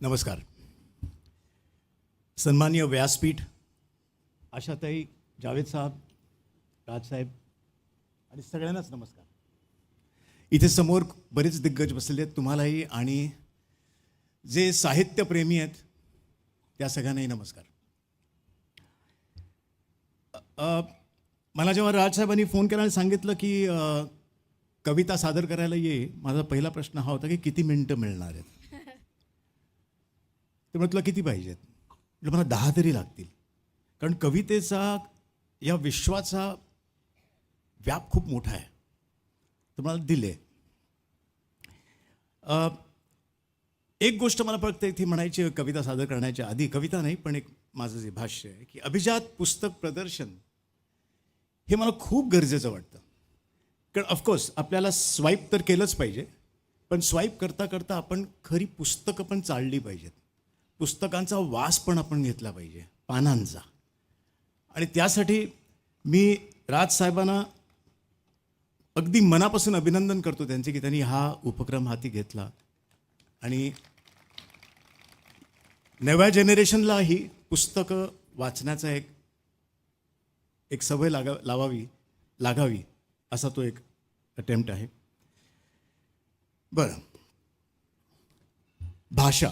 नमस्कार. सन्माननीय व्यासपीठ, आशाताई, जावेद साहेब, राजसाहेब आणि सगळ्यांनाच नमस्कार. इथे समोर बरेच दिग्गज बसलेले आहेत, तुम्हालाही आणि जे साहित्यप्रेमी आहेत त्या सगळ्यांनाही नमस्कार. मला जेव्हा राजसाहेबांनी फोन केला आणि सांगितलं की कविता सादर करायला ये, माझा पहिला प्रश्न हा होता की किती मिनटं मिळणार आहेत. तर म्हटलं किती पाहिजेत. म्हटलं मला 10 तरी लागतील, कारण कवितेचा या विश्वाचा व्याप खूप मोठा आहे. तर मला दिले. एक गोष्ट मला फक्त इथे म्हणायची कविता सादर करण्याच्या आधी, कविता नाही पण एक माझं जे भाष्य आहे की अभिजात पुस्तक प्रदर्शन हे मला खूप गरजेचं वाटतं. कारण ऑफकोर्स आपल्याला स्वाईप तर केलंच पाहिजे, पण स्वाईप करता करता आपण खरी पुस्तकं पण चालली पाहिजेत. पुस्तकांचा वास पण आपण घेतला पाहिजे, पानांचा. आणि त्यासाठी मी राजसाहेबांना अगदी मनापासून अभिनंदन करतो त्यांचे की त्यांनी हा उपक्रम हाती घेतला आणि नव्या जनरेशनला ही पुस्तकं वाचण्याचा एक सवय लागावी असा तो एक अटेम्प्ट आहे. बरं, भाषा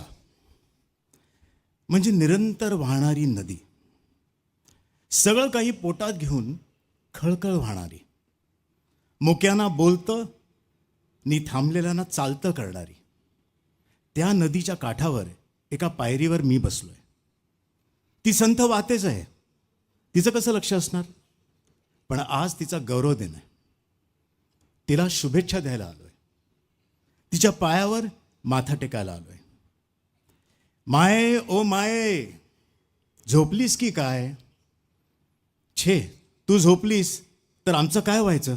म्हणजे निरंतर वाहणारी नदी, सगळं काही पोटात घेऊन खळखळ वाहणारी, मोक्यांना बोलतं नि थांबलेल्यांना चालतं करणारी. त्या नदीच्या काठावर एका पायरीवर मी बसलोय. ती संथ वाहतेच आहे, तिचं कसं लक्ष असणार. पण आज तिचा गौरव दिन आहे, तिला शुभेच्छा द्यायला आलोय, तिच्या पायावर माथा टेकायला आलोय. माये ओ माये, झोपलीस की काय. छे, तू झोपलीस तर आमचं काय व्हायचं.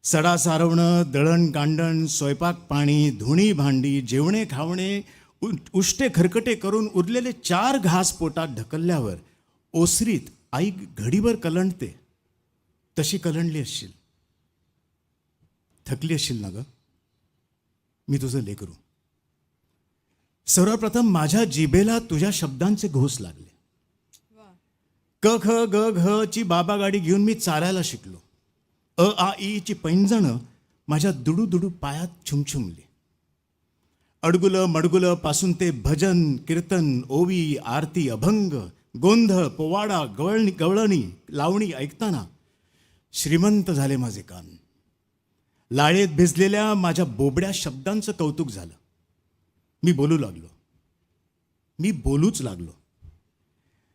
सडा सारवणं, दळण कांडण, स्वयंपाक पाणी, धुणी भांडी, जेवणे खावणे, उष्टे खरकटे करून उरलेले 4 घास पोटात ढकलल्यावर ओसरीत आई घडीभर कलंडते. तशी कलंडली असशील, थकली असशील ना ग. मी तुझं लेकरू. सर्वप्रथम माझ्या जिभेला तुझ्या शब्दांचे घोस लागले. क ख ग घ ची बाबा गाडी घेऊन मी चालायला शिकलो. अ आ ई ची पैंजणं माझ्या दुडू दुडू पायात छुमछुमली. अडगुलं मडगुलं पासून ते भजन कीर्तन, ओवी, आरती, अभंग, गोंधळ, पोवाडा, गवळणी, लावणी ऐकताना श्रीमंत झाले माझे कान. लाळेत भिजलेल्या माझ्या बोबड्या शब्दांचं कौतुक झालं. मी बोलूच लागलो.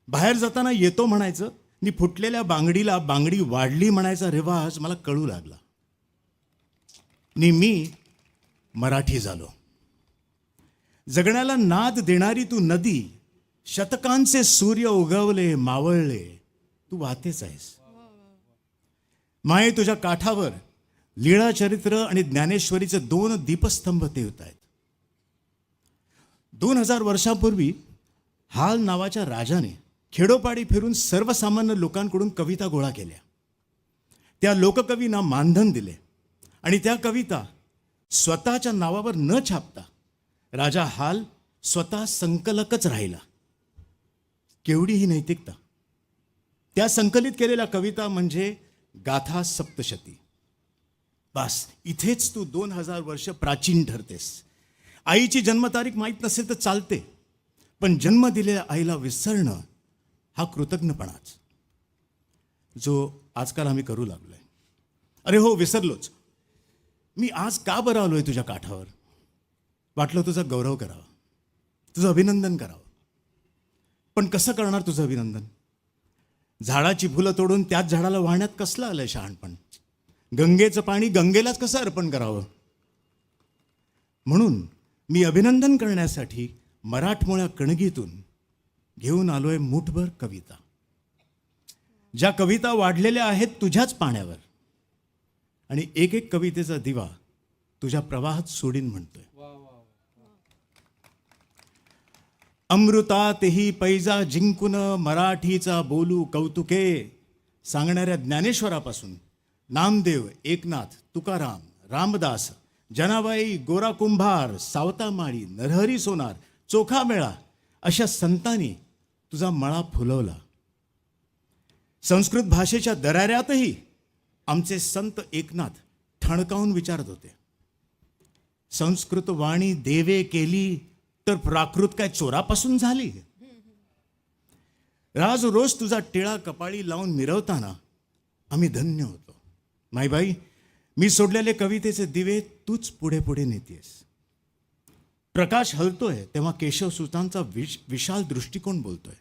बाहेर जाताना येतो म्हणायचं नि फुटलेल्या बांगडीला बांगडी वाढली म्हणायचा रिवाज मला कळू लागला. नि मी मराठी झालो. जगण्याला नाद देणारी तू नदी, शतकांचे सूर्य उगवले मावळले, तू वाहतेच आहेस. माये तुझ्या काठावर लीळाचरित्र आणि ज्ञानेश्वरीचे 2 दीपस्तंभ तेवत आहेत. 2000 वर्षांपूर्वी हाल नावाच्या राजाने खेडोपाडी फिरून सर्वसामान्य लोकांकडून कविता गोळा केल्या. त्या लोककवींना मानधन दिले आणि त्या कविता स्वतःच्या नावावर न छापता राजा हाल स्वतः संकलकच राहिला. केवढी ही नैतिकता. त्या संकलित केलेल्या कविता म्हणजे गाथा सप्तशती. बस इथेच तू 2000 वर्ष प्राचीन ठरतेस. आईची जन्मतारीख माहीत नसेल तर चालते, पण जन्म दिलेल्या आईला विसरणं हा कृतज्ञपणाच, जो आजकाल आम्ही करू लागलोय. अरे हो, विसरलोच. मी आज का बरं आलोय तुझ्या काठावर. वाटलं तुझा गौरव करावा, तुझं अभिनंदन करावं. पण कसं करणार तुझं अभिनंदन. झाडाची फुलं तोडून त्याच झाडाला वाहण्यात कसलं आलंय शहाणपण. गंगेचं पाणी गंगेलाच कसं अर्पण करावं. म्हणून मी अभिनंदन करण्यासाठी मराठमोळ्या कणगीतून घेऊन आलोय मुठभर कविता. ज्या कविता वाढलेल्या आहेत तुझ्याच पाण्यावर, आणि एक एक कवितेचा दिवा तुझ्या प्रवाहात सोडीन म्हणतोय. अमृता तेही पैजा जिंकून मराठीचा बोलू कौतुके सांगणाऱ्या ज्ञानेश्वरापासून नामदेव, एकनाथ, तुकाराम, रामदास, जनाबाई, गोरा कुंभार, सावता माळी, नरहरी सोनार, चोखा मेळा अशा संतांनी तुझा मळा फुलवला. संस्कृत भाषेच्या दराऱ्यातही आमचे संत एकनाथ ठणकावून विचारत होते, संस्कृत वाणी देवे केली तर प्राकृत काय चोरापासून झाली. राज रोज तुझा टिळा कपाळी लावून मिरवताना आम्ही धन्य होतो. माईबाई, मी सोडलेले कवितेचे दिवे तूच पुढे पुढे नेतेस. प्रकाश हलतोय तेव्हा केशवसुतांचा विशाल दृष्टिकोन बोलतोय.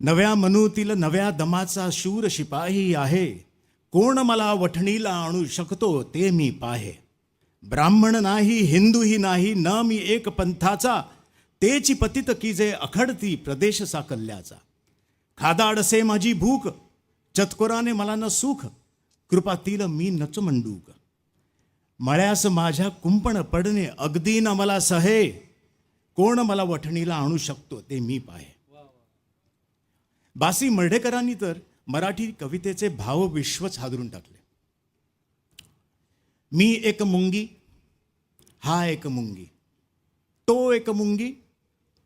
नव्या मनूतील नव्या दमाचा शूर शिपाही आहे, कोण मला वठणीला आणू शकतो ते मी पाहे. ब्राह्मण नाही हिंदूही नाही, न मी एक पंथाचा, तेची पतित की जे अखडती प्रदेश साकल्याचा. खादाडसे माझी भूक, चतकोराने मला न सुख, कृपातील मी नच मंडूक. मळ्यास माझ्या कुंपण पडणे अगदी न मला सहे, कोण मला वठणीला आणू शकतो ते मी पाहे. बासी मर्ढेकरांनी तर मराठी कवितेचे भावविश्वच हादरून टाकले. मी एक मुंगी, हा एक मुंगी, तो एक मुंगी,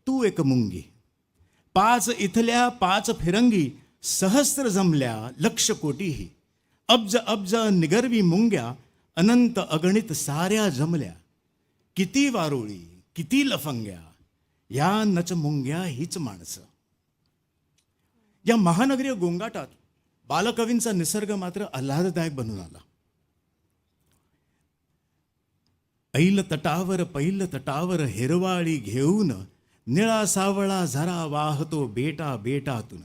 तू एक मुंगी, पाच इथल्या पाच फिरंगी, सहस्त्र जमल्या लक्ष कोटीही, अब्ज अब्ज निगर्वी मुंग्या, अनंत अगणित साऱ्या जमल्या. किती वारुळी किती लफंग्या, या नच मुंग्या हीच माणसं. या महानगरीय गोंगाटात बालकवींचा निसर्ग मात्र आल्हाददायक बनून आला. ऐल तटावर हिरवाळी घेऊन, निळा सावळा झरा वाहतो बेटा बेटातून.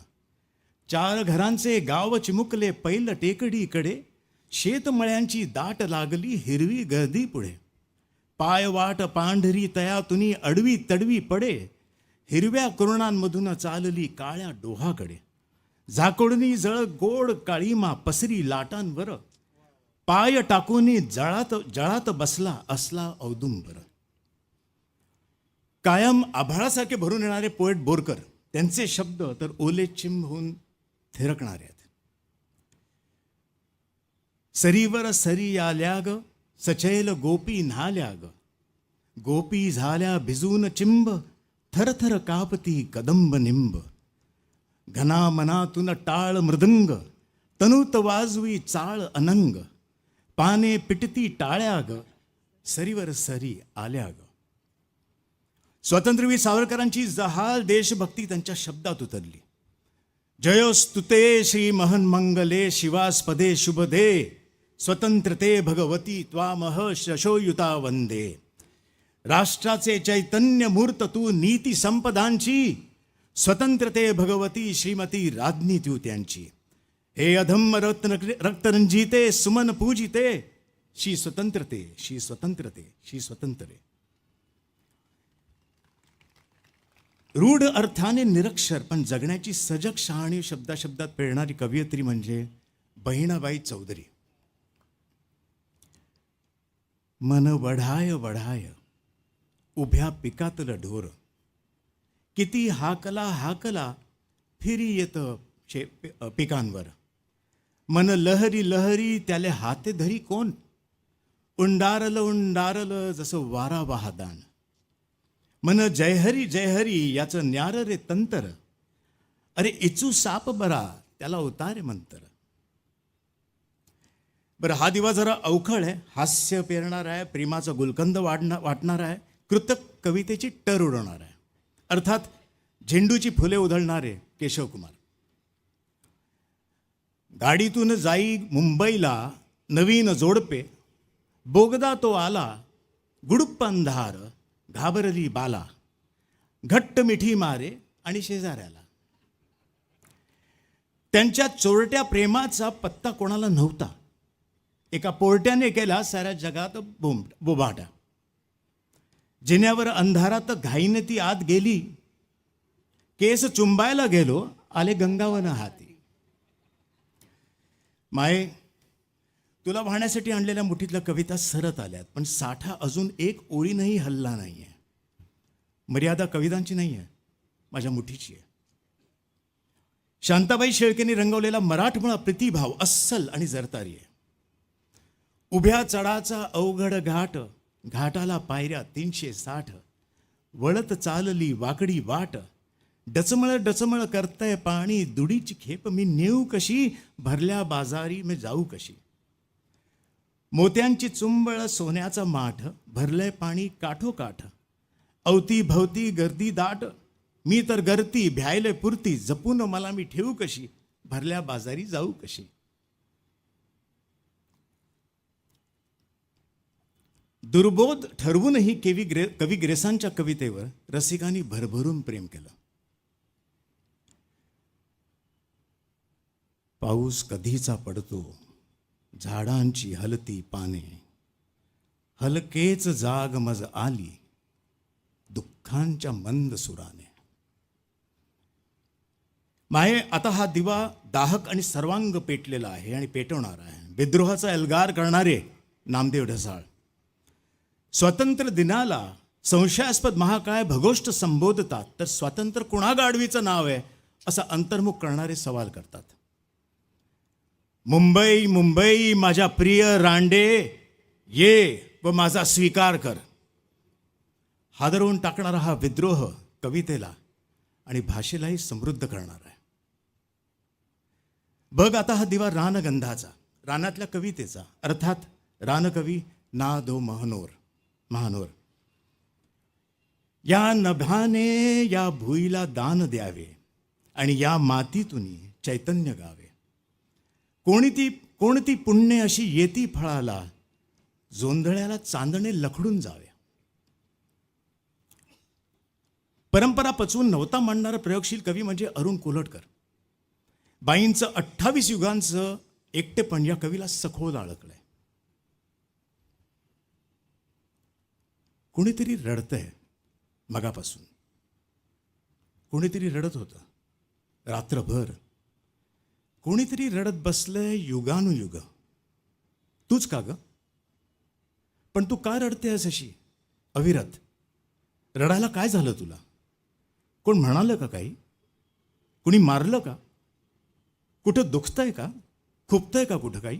चार घरांचे गाव चिमुकले पैल टेकडीकडे, शेतमळ्यांची दाट लागली हिरवी गर्दी पुढे. पायवाट पांढरी तयातुनी अडवी तडवी पडे, हिरव्या कुरणांमधून चालली काळ्या डोहाकडे. झाकोडनी जळ गोड काळीमा पसरी लाटांवर, पाय टाकूनी जळात बसला असला औदुंबर. कायम आभाळासारखे भरून येणारे पोएट बोरकर, त्यांचे शब्द तर ओले चिंब होऊन थिरकणारे आहेत. सरीवर सरी आल्या ग, सचैल गोपी न्हाल्या ग, गोपी झाल्या भिजून चिंब, थरथर कापती कदंब निंब. घना मनातून टाळ मृदंग, तनूत वाजवी चाळ अनंग. पाने पिटती टाळ्या ग, सरीवर सरी आल्या ग. स्वातंत्र्यवीर सावरकरांची जहाल देशभक्ती त्यांच्या शब्दात उतरली. जयोस्तुते श्री महन मंगले शिवास्पदे शुभदे, स्वतंत्रते भगवती त्वामह शशोयुता वंदे. राष्ट्राचे चैतन्य मूर्त तू नीती संपदांची, स्वतंत्रते भगवती श्रीमती राज्ञी तू त्यांची. हे अधम्म रक्तरंजिते सुमन पूजिते, श्री स्वतंत्रते श्री स्वतंत्रते श्री स्वतंत्रे. रूढ अर्थाने निरक्षर पण जगण्याची सजग शहाणी शब्दात पेरणारी कवयित्री म्हणजे बहिणाबाई चौधरी. मन वढाय वढाय उभ्या पिकातलं ढोर, किती हाकला हाकला फिरी येत पिकांवर. मन लहरी लहरी त्याले हाते धरी कोण, उंडारलं उंडारलं जसं वारा वाहदान. मन जयहरी जयहरी याचं न्यार रे तंतर, अरे इचू साप बरा त्याला उतारे मंतर. बरं, हा दिवा जरा अवखळ आहे, हास्य पेरणार आहे, प्रेमाचा गुलकंद वाटणार आहे, कृतक कवितेची टर उडवणार आहे. अर्थात झेंडूची फुले उधळणारे केशव कुमार. गाडीतून जाई मुंबईला नवीन जोडपे, बोगदा तो आला गुडुप्प अंधार, घाबरली बाला, घट्ट मिठी मारे आणि शेजाऱ्याला. त्यांच्या चोरट्या प्रेमाचा पत्ता कोणाला नव्हता. एका पोरट्याने केला साऱ्या जगात बोबाटा. जिन्यावर अंधारात घाईने ती आत गेली, केस चुंबायला गेलो आले गंगावन हाती. माये, तुला वाहण्यासाठी आणलेल्या मुठीतल्या कविता सरत आल्यात, पण साठा अजून एक ओळीनंही हल्ला नाहीये. मर्यादा कवितांची नाही आहे, माझ्या मुठीची आहे. शांताबाई शेळकेंनी रंगवलेला मराठमोळा प्रतिभाव अस्सल आणि जरतारी आहे. उभ्या चढाचा अवघड घाट, घाटाला पायऱ्या 360, वळत चालली वाकडी वाट, डचमळ डचमळ करतय पाणी, दुडीची खेप मी नेऊ कशी, भरल्या बाजारी मी जाऊ कशी. मोत्यांची चुंबळ सोन्याचा माठ, भरलंय पाणी काठोकाठ, अवती भवती गर्दी दाट, मी तर गर्दी भ्यायले पुरती, जपून मला मी ठेवू कशी, भरल्या बाजारी जाऊ कशी. दुर्बोध ठरवूनही कवी ग्रेसांच्या कवितेवर रसिकांनी भरभरून प्रेम केलं. पाऊस कधीचा पडतो, झाडांची हलती पाने, हलकेच जाग मज आली, दुःखांच्या मंद सुराने. माये, आता हा दिवा दाहक आणि सर्वांग पेटलेला आहे आणि पेटवणार आहे. विद्रोहाचा एल्गार करणारे नामदेव ढसाळ स्वातंत्र्य दिनाला संशयास्पद महाकाय भगोष्ट संबोधतात, तर स्वातंत्र्य कुणागाडवीचं नाव आहे असा अंतर्मुख करणारे सवाल करतात. मुंबई मुंबई माझ्या प्रिय रांडे, ये व माझा स्वीकार कर. हादरवून टाकणारा हा विद्रोह कवितेला आणि भाषेलाही समृद्ध करणार आहे. बघ आता हा दिवा रानगंधाचा, रानातल्या कवितेचा, अर्थात रानकवी ना दो महानोर. या नभाने या भुईला दान द्यावे आणि या मातीतून चैतन्य गावे. कोणती पुण्य अशी येती फळाला, जोंधळ्याला चांदणे लखडून जावे. परंपरा पचवून नवता मांडणारा प्रयोगशील कवी म्हणजे अरुण कोल्हटकर. बाईंचं 28 युगांचं एकटेपण या कवीला सखोल अडकलंय. कोणीतरी रडतंय मगापासून, कोणीतरी रडत होतं रात्रभर, कोणीतरी रडत बसलंय युगानुयुग. तूच का ग? पण तू का रडतेस अशी अविरत? रडायला काय झालं तुला? कोण म्हणालं का काही? कुणी मारलं का? कुठं दुखतंय का? खुपतंय का कुठं काही?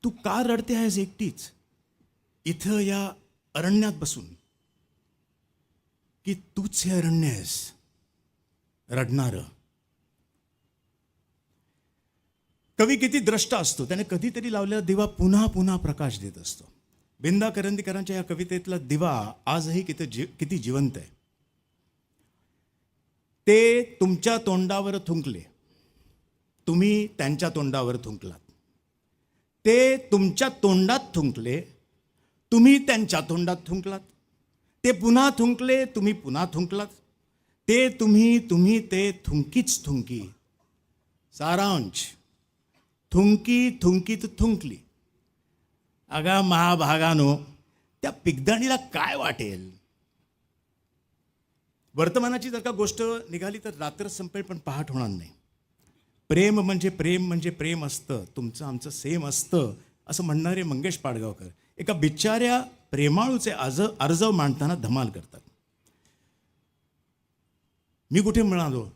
तू का रडते आहेस एकटीच इथं या अरण्यात बसून? की तूच हे अरण्य आहेस रडणारं? कवी किती द्रष्टा असतो, त्याने कधीतरी लावलेला दिवा पुन्हा पुन्हा प्रकाश देत असतो. बिंदा करंदीकरांच्या या कवितेतला दिवा आजही किती जिवंत आहे. ते तुमच्या तोंडावर थुंकले, तुम्ही त्यांच्या तोंडावर थुंकलात. ते तुमच्या तोंडात थुंकले, तुम्ही त्यांच्या तोंडात थुंकलात. ते पुन्हा थुंकले, तुम्ही पुन्हा थुंकलात. ते तुम्ही ते थुंकीच थुंकी. सारांश, थुंकी थुंकीत थुंकली. अगा महाभागानो, त्या पिगदाणीला काय वाटेल? वर्तमानाची जर का गोष्ट निघाली तर रात्र संपेल पण पहाट होणार नाही. प्रेम म्हणजे प्रेम असतं, तुमचं आमचं सेम असतं असं म्हणणारे मंगेश पाडगावकर एका बिचाऱ्या प्रेमाळूचे अर्जव मांडताना धमाल करतात. मी कुठे मिळालो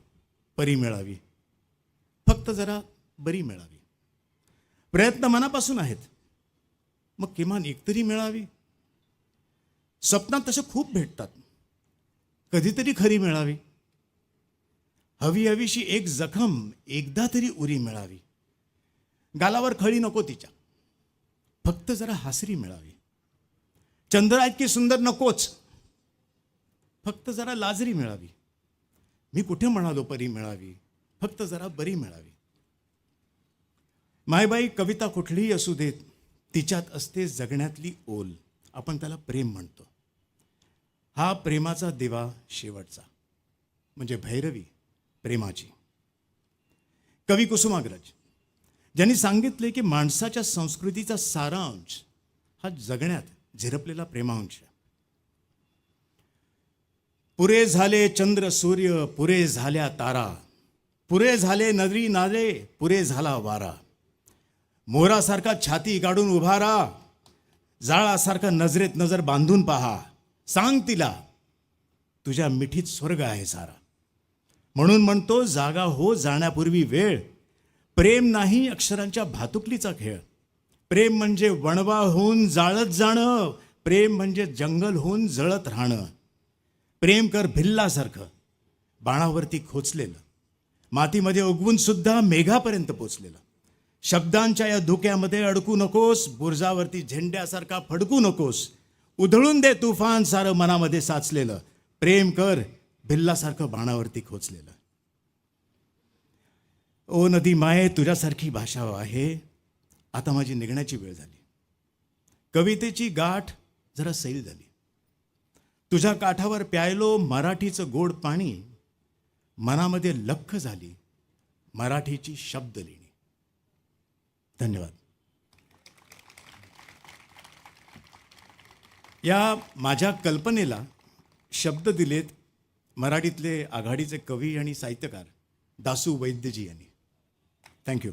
परी मिळावी, फक्त जरा बरी मिळावी. प्रयत्न मनापासून आहेत, मग किमान एकतरी मिळावी. स्वप्नात तसे खूप भेटतात, कधीतरी खरी मिळावी. हवीशी एक जखम एकदा तरी उरी मिळावी. गालावर खळी नको तिच्या, फक्त जरा हासरी मिळावी. चंद्रा इतकी सुंदर नकोच, फक्त जरा लाजरी मिळावी. मी कुठे म्हणालो परी मिळावी, फक्त जरा बरी मिळावी. मायबाई कविता कुठलीही असू देत, तिच्यात असते जगण्यातली ओल. आपण त्याला प्रेम म्हणतो. हा प्रेमाचा दिवा शेवटचा म्हणजे भैरवी प्रेमाची. कवी कुसुमाग्रज ज्यांनी सांगितले की माणसाच्या संस्कृतीचा सारांश हा जगण्यात झिरपलेला प्रेमांश. पुरे झाले चंद्र सूर्य, पुरे झाल्या तारा, पुरे झाले नदी नाले, पुरे झाला वारा. मोरासारखा छाती काढून उभा राहा, जाळासारखा नजरेत नजर बांधून पहा. सांग तिला तुझ्या मिठीत स्वर्ग आहे सारा. म्हणून म्हणतो जागा हो जाण्यापूर्वी वेळ. प्रेम नाही अक्षरांच्या भातुकलीचा खेळ. प्रेम म्हणजे वणवा होऊन जाळत जाणं, प्रेम म्हणजे जंगल होऊन जळत राहणं. प्रेम कर भिल्लासारखं बाणावरती खोचलेलं, मातीमध्ये उगवून सुद्धा मेघापर्यंत पोचलेलं. शब्दांच्या या धोक्यामध्ये अडकू नकोस, बुरजावरती झेंड्यासारखा फडकू नकोस. उधळून दे तुफान सारं मनामध्ये साचलेलं. प्रेम कर भिल्लासारखं बाणावरती खोचलेलं. ओ नदी माये, तुझ्यासारखी भाषा आहे. आता माझी निघण्याची वेळ झाली. कवितेची गाठ जरा सैल झाली. तुझ्या काठावर प्यायलो मराठीचं गोड पाणी. मनामध्ये लख्ख झाली मराठीची शब्दलेणी. धन्यवाद. या माझ्या कल्पनेला शब्द दिलेत मराठीतले आघाडीचे कवी आणि साहित्यकार दासू वैद्यजी यांनी. थँक्यू.